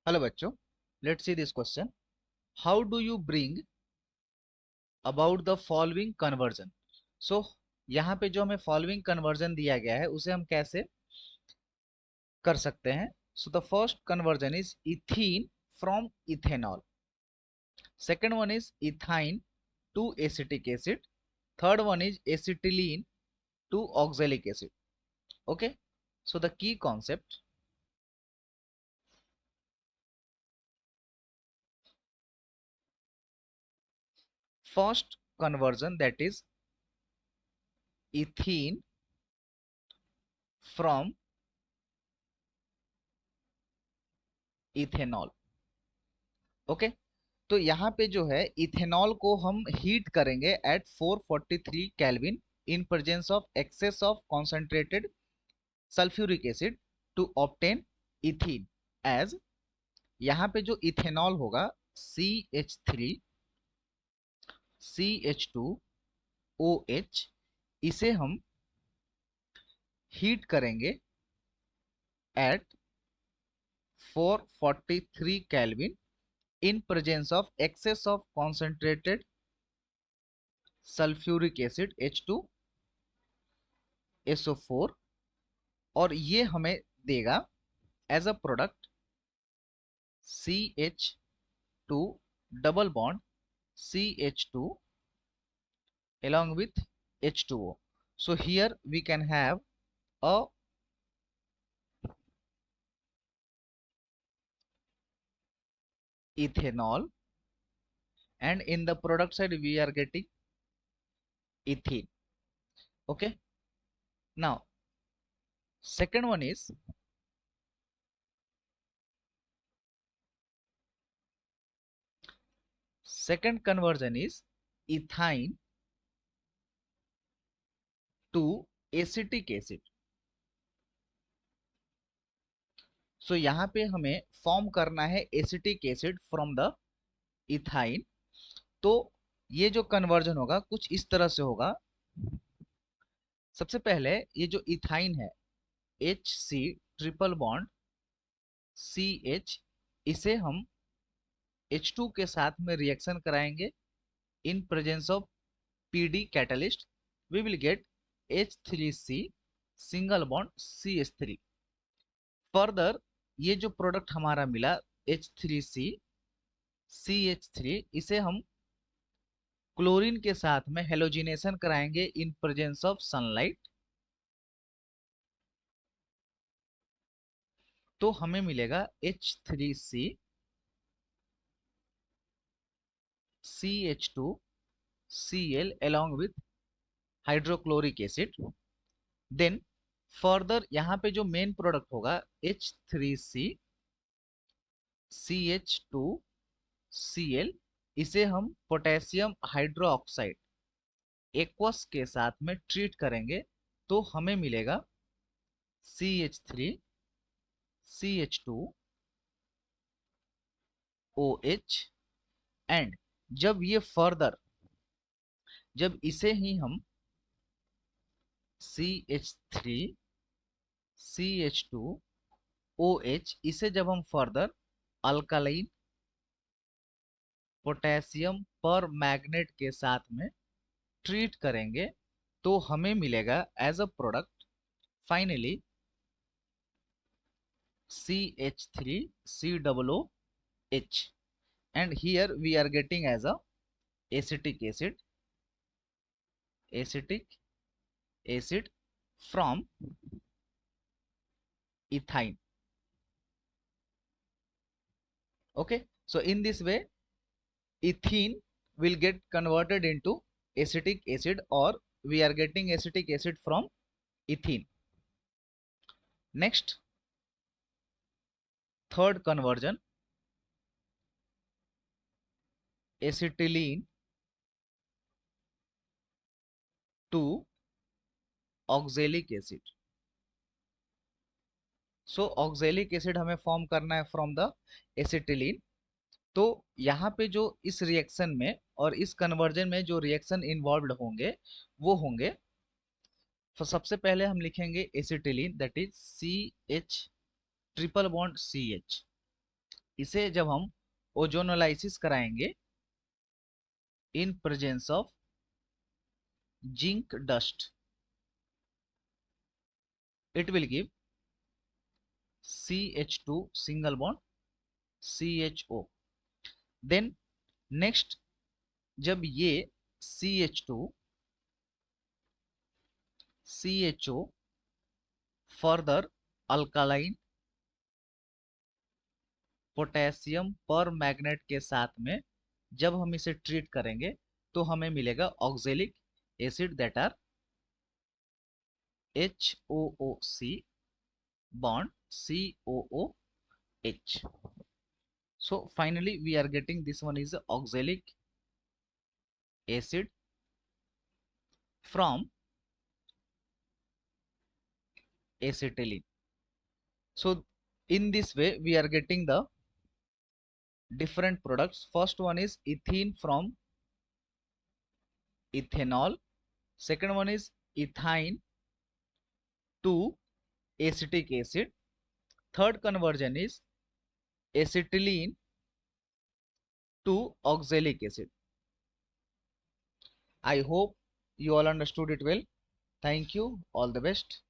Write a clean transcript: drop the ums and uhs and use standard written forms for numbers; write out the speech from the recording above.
Hello बच्चों, let's see this question. How do you bring about the following conversion. So यहाँ पे जो हमें फॉलोइंग कन्वर्जन दिया गया है उसे हम कैसे कर सकते हैं। So the first conversion is ethene from ethanol, second one is ethyne to acetic acid, third one is acetylene to oxalic acid. Okay, so the key concept, first conversion, that is ethene from ethanol। Okay, तो यहाँ पे जो है ethanol को हम heat करेंगे at 443 kelvin in presence of excess of concentrated sulphuric acid to obtain ethene as. यहाँ पे जो इथेनॉल होगा CH3 CH2OH, इसे हम हीट करेंगे at 443 kelvin in presence of excess of concentrated sulfuric acid H2SO4, और ये हमें देगा as a product CH2 double bond CH2 along with H2O. So here we can have a ethanol, and in the product side we are getting ethene. Okay, now second one is second conversion is ethyne to acetic acid. सो यहाँ पे हमें form करना है acetic acid from the ethyne. तो ये जो conversion होगा कुछ इस तरह से होगा। सबसे पहले ये जो इथाइन है HC ट्रिपल बॉन्ड CH, इसे हम H2 के साथ में रिएक्शन कराएंगे in presence of PD catalyst, we will get H3C single bond CH3। Further ये जो प्रोडक्ट हमारा मिला H3C CH3, इसे हम क्लोरीन के साथ में हेलोजिनेशन कराएंगे इन प्रेजेंस ऑफ सनलाइट, तो हमें मिलेगा H3C CH2Cl along with hydrochloric acid. Then further यहाँ पे जो मेन प्रोडक्ट होगा H3C CH2Cl, इसे हम पोटेशियम हाइड्रोक्साइड एक्वस के साथ में ट्रीट करेंगे, तो हमें मिलेगा CH3CH2OH। एंड जब ये फर्दर, जब इसे ही हम CH3CH2OH, इसे जब हम further alkaline potassium permanganate के साथ में ट्रीट करेंगे, तो हमें मिलेगा as a product finally CH3COOH, and here we are getting as a acetic acid from ethyne. Okay, so in this way ethene will get converted into acetic acid, or we are getting acetic acid from ethene. Next, third conversion, acetylene to oxalic acid. So oxalic acid हमें form करना है from the acetylene. तो यहाँ पे जो इस reaction में और इस कन्वर्जन में जो रिएक्शन इन्वॉल्व होंगे वो होंगे, तो सबसे पहले हम लिखेंगे acetylene, that is CH triple bond CH, इसे जब हम ओजोनोलाइसिस कराएंगे in presence of zinc dust, it will give CH2 single bond CHO. then next जब ये CH2 CHO further alkaline potassium permanganate के साथ में जब हम इसे ट्रीट करेंगे तो हमें मिलेगा oxalic acid that are HOOC bond COOH. So finally we are getting this one is oxalic acid from acetylene. So in this way we are getting the different products. First one is ethene from ethanol. Second one is ethyne to acetic acid. Third conversion is acetylene to oxalic acid. I hope you all understood it well. Thank you. All the best.